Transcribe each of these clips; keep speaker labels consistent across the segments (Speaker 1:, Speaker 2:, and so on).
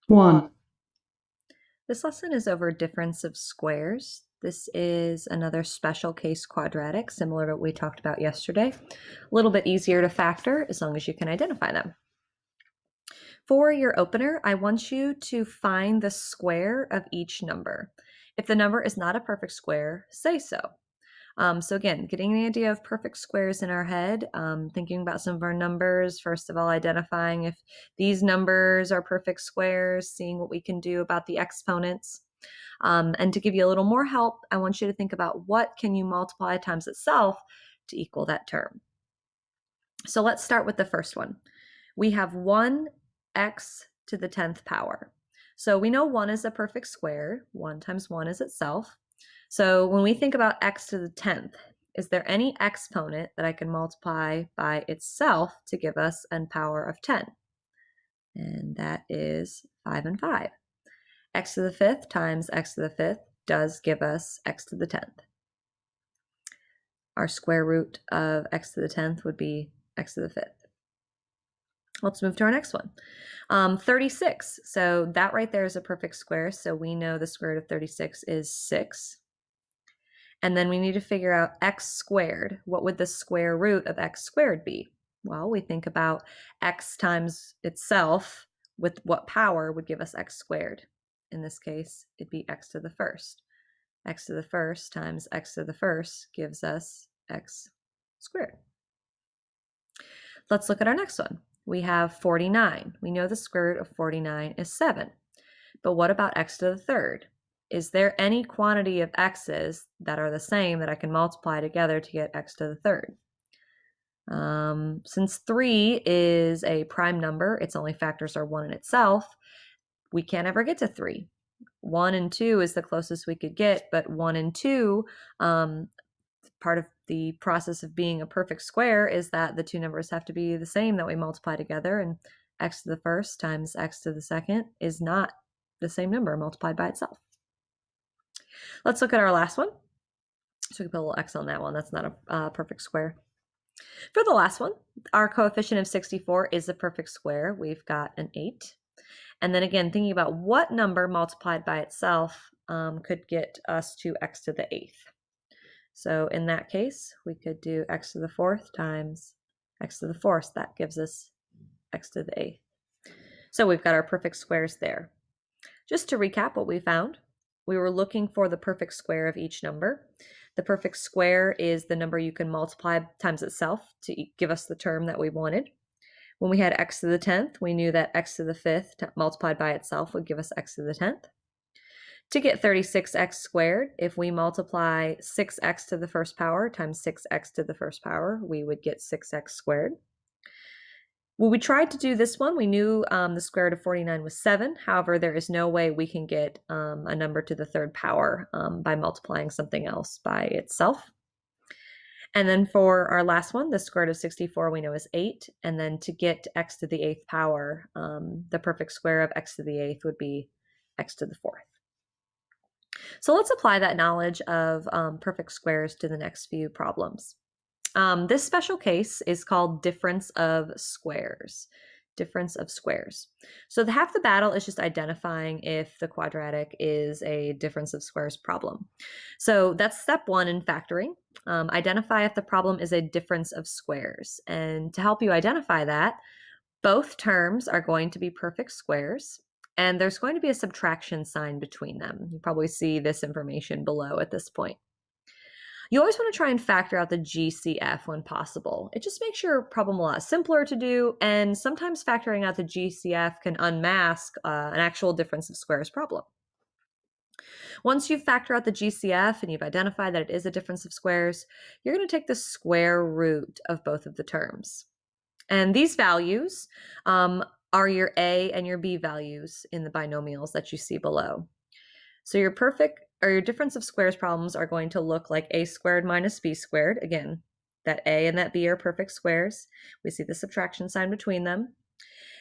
Speaker 1: 1.
Speaker 2: This lesson is over difference of squares. This is another special case quadratic, similar to what we talked about yesterday. A little bit easier to factor as long as you can identify them. For your opener, I want you to find the square of each number. If the number is not a perfect square, say so. So again, getting the idea of perfect squares in our head, thinking about some of our numbers, first of all, identifying if these numbers are perfect squares, seeing what we can do about the exponents. And to give you a little more help, I want you to think about what can you multiply times itself to equal that term. So let's start with the first one. We have 1x to the 10th power. So we know 1 is a perfect square. 1 times 1 is itself. So when we think about x to the 10th, is there any exponent that I can multiply by itself to give us a power of 10? And that is 5 and 5. X to the 5th times x to the 5th does give us x to the 10th. Our square root of x to the 10th would be x to the 5th. Let's move to our next one. 36. So that right there is a perfect square. So we know the square root of 36 is 6. And then we need to figure out x squared. What would the square root of x squared be? Well, we think about x times itself with what power would give us x squared. In this case, it'd be x to the first. X to the first times x to the first gives us x squared. Let's look at our next one. We have 49. We know the square root of 49 is 7. But what about x to the third? Is there any quantity of x's that are the same that I can multiply together to get x to the third? Since 3 is a prime number, its only factors are 1 in itself, we can't ever get to 3. 1 and 2 is the closest we could get, but 1 and 2, part of the process of being a perfect square is that the two numbers have to be the same that we multiply together, and x to the first times x to the second is not the same number multiplied by itself. Let's look at our last one. So we can put a little x on that one. That's not a perfect square. For the last one, our coefficient of 64 is a perfect square. We've got an 8. And then again, thinking about what number multiplied by itself could get us to x to the 8th. So in that case, we could do x to the 4th times x to the 4th. That gives us x to the 8th. So we've got our perfect squares there. Just to recap what we found, we were looking for the perfect square of each number. The perfect square is the number you can multiply times itself to give us the term that we wanted. When we had x to the 10th, we knew that x to the 5th multiplied by itself would give us x to the 10th. To get 36x squared, if we multiply 6x to the first power times 6x to the first power, we would get 6x squared. When we tried to do this one, we knew the square root of 49 was 7. However, there is no way we can get a number to the third power by multiplying something else by itself. And then for our last one, the square root of 64 we know is 8. And then to get x to the 8th power, the perfect square of x to the 8th would be x to the 4th. So let's apply that knowledge of perfect squares to the next few problems. This special case is called difference of squares. Difference of squares. So half the battle is just identifying if the quadratic is a difference of squares problem. So that's step one in factoring. Identify if the problem is a difference of squares. And to help you identify that, both terms are going to be perfect squares, and there's going to be a subtraction sign between them. You probably see this information below at this point. You always want to try and factor out the GCF when possible. It just makes your problem a lot simpler to do, and sometimes factoring out the GCF can unmask an actual difference of squares problem. Once you factor out the GCF and you've identified that it is a difference of squares, you're going to take the square root of both of the terms. And these values are your A and your B values in the binomials that you see below. So your difference of squares problems are going to look like a squared minus b squared. Again, that a and that b are perfect squares. We see the subtraction sign between them.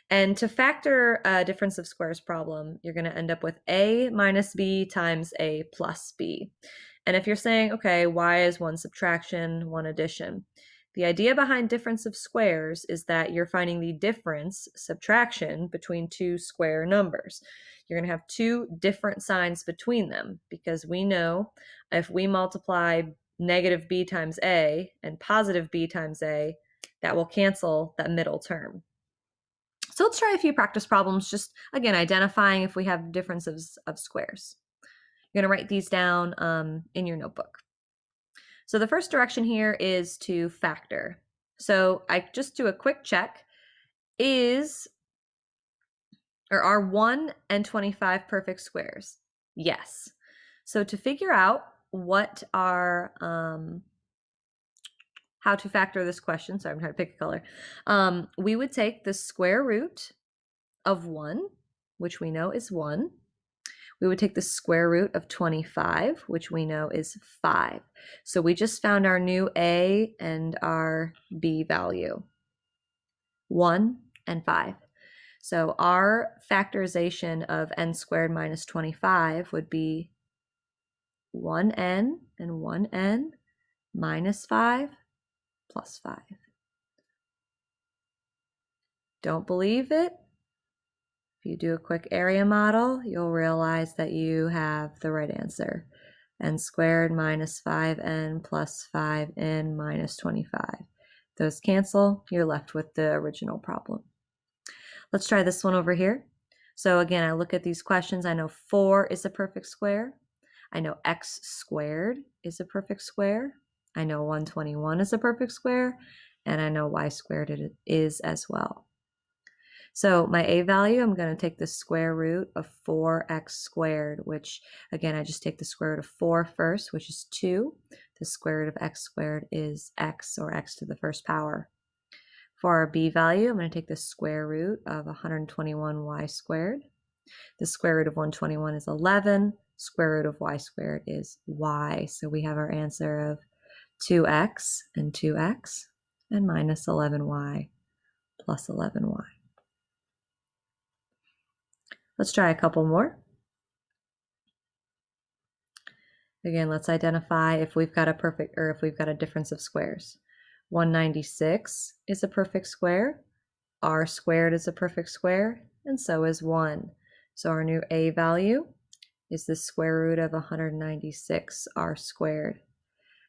Speaker 2: And to factor a difference of squares problem, you're going to end up with a minus b times a plus b. And if you're saying, okay, why is one subtraction, one addition? The idea behind difference of squares is that you're finding the difference, subtraction, between two square numbers. You're going to have two different signs between them because we know if we multiply negative b times a and positive b times a, that will cancel that middle term. So let's try a few practice problems, just again, identifying if we have differences of squares. You're going to write these down in your notebook. So the first direction here is to factor. So I just do a quick check. Are 1 and 25 perfect squares? Yes. So to figure out what are, how to factor this question, so I'm trying to pick a color, we would take the square root of 1, which we know is 1. We would take the square root of 25, which we know is 5. So we just found our new a and our b value, 1 and 5. So our factorization of n squared minus 25 would be 1n and 1n minus 5 plus 5. Don't believe it? If you do a quick area model, you'll realize that you have the right answer. N squared minus 5n plus 5n minus 25. Those cancel, you're left with the original problem. Let's try this one over here. So again, I look at these questions. I know 4 is a perfect square. I know x squared is a perfect square. I know 121 is a perfect square. And I know y squared it is as well. So my a value, I'm going to take the square root of 4x squared, which again, I just take the square root of 4 first, which is 2. The square root of x squared is x, or x to the first power. For our b value, I'm going to take the square root of 121y squared. The square root of 121 is 11. Square root of y squared is y. So we have our answer of 2x and minus 11y plus 11y. Let's try a couple more. Again, let's identify if we've got a perfect, or if we've got a difference of squares. 196 is a perfect square, r squared is a perfect square, and so is 1. So our new a value is the square root of 196 r squared.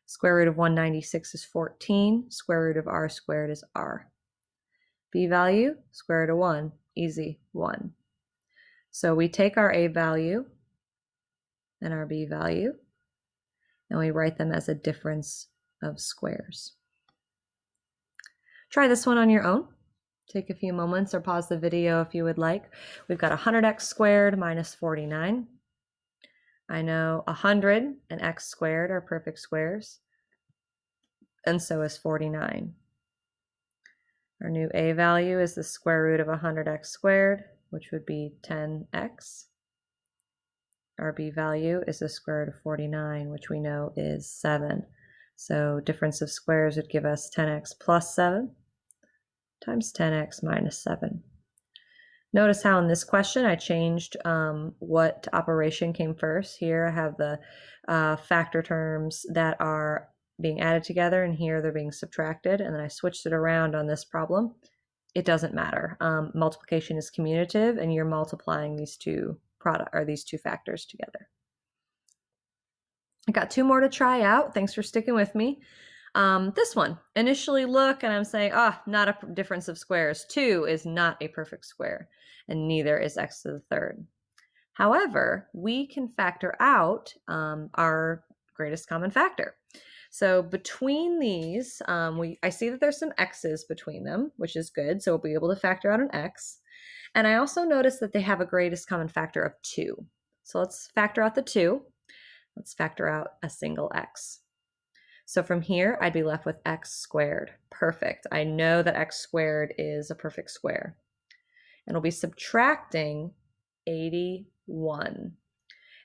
Speaker 2: Square root of 196 is 14. Square root of r squared is r. B value, square root of 1, easy, 1. So we take our a value and our b value, and we write them as a difference of squares. Try this one on your own. Take a few moments or pause the video if you would like. We've got 100x squared minus 49. I know 100 and x squared are perfect squares, and so is 49. Our new a value is the square root of 100x squared, which would be 10x. Our b value is the square root of 49, which we know is 7. So difference of squares would give us 10x plus 7 times 10x minus 7. Notice how in this question I changed what operation came first. Here I have the factor terms that are being added together, and here they're being subtracted, and then I switched it around on this problem. It doesn't matter. Multiplication is commutative, and you're multiplying these two factors together. I got 2 more to try out. Thanks for sticking with me. This one, initially look, and I'm saying, not a difference of squares. 2 is not a perfect square, and neither is x to the third. However, we can factor out our greatest common factor. So between these, I see that there's some x's between them, which is good. So we'll be able to factor out an x. And I also notice that they have a greatest common factor of 2. So let's factor out the 2. Let's factor out a single x. So from here, I'd be left with x squared. Perfect. I know that x squared is a perfect square. And we'll be subtracting 81.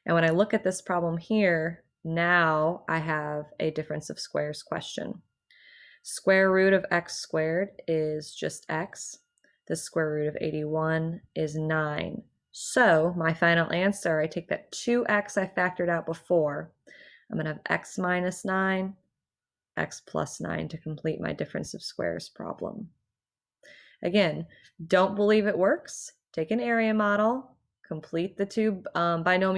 Speaker 2: And when I look at this problem here, now I have a difference of squares question. Square root of x squared is just x. The square root of 81 is 9. So my final answer, I take that 2x I factored out before. I'm going to have x minus 9, x plus 9 to complete my difference of squares problem. Again, don't believe it works. Take an area model, complete the two binomial